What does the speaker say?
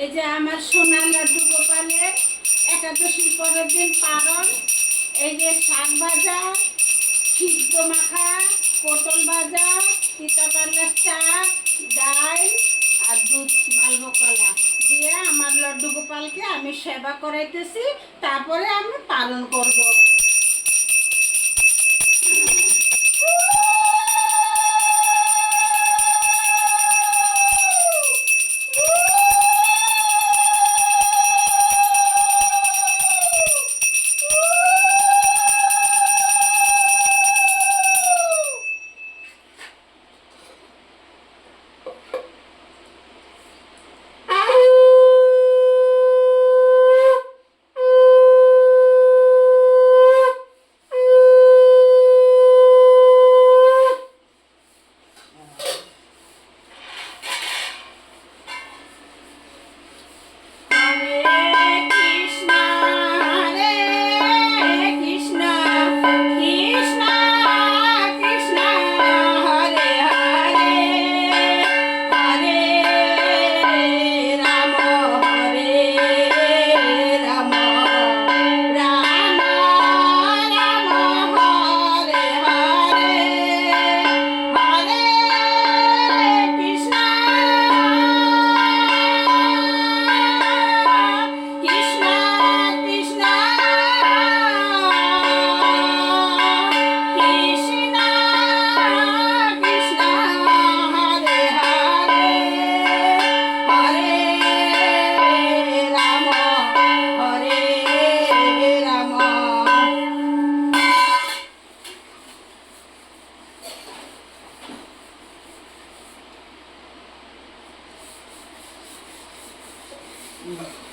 এই যে আমার সোনা লাড্ডু গোপালের একাদশীর পরের দিন পালন। এই যে শাক ভাজা, সিদ্ধ মাখা, পটল ভাজা, তিতাপাল্লার শাক, ডাল আর দুধ মালভোগ কলা দিয়ে আমার লাড্ডু গোপালকে আমি সেবা করাইতেছি। তারপরে আমি পালন করব। Mm.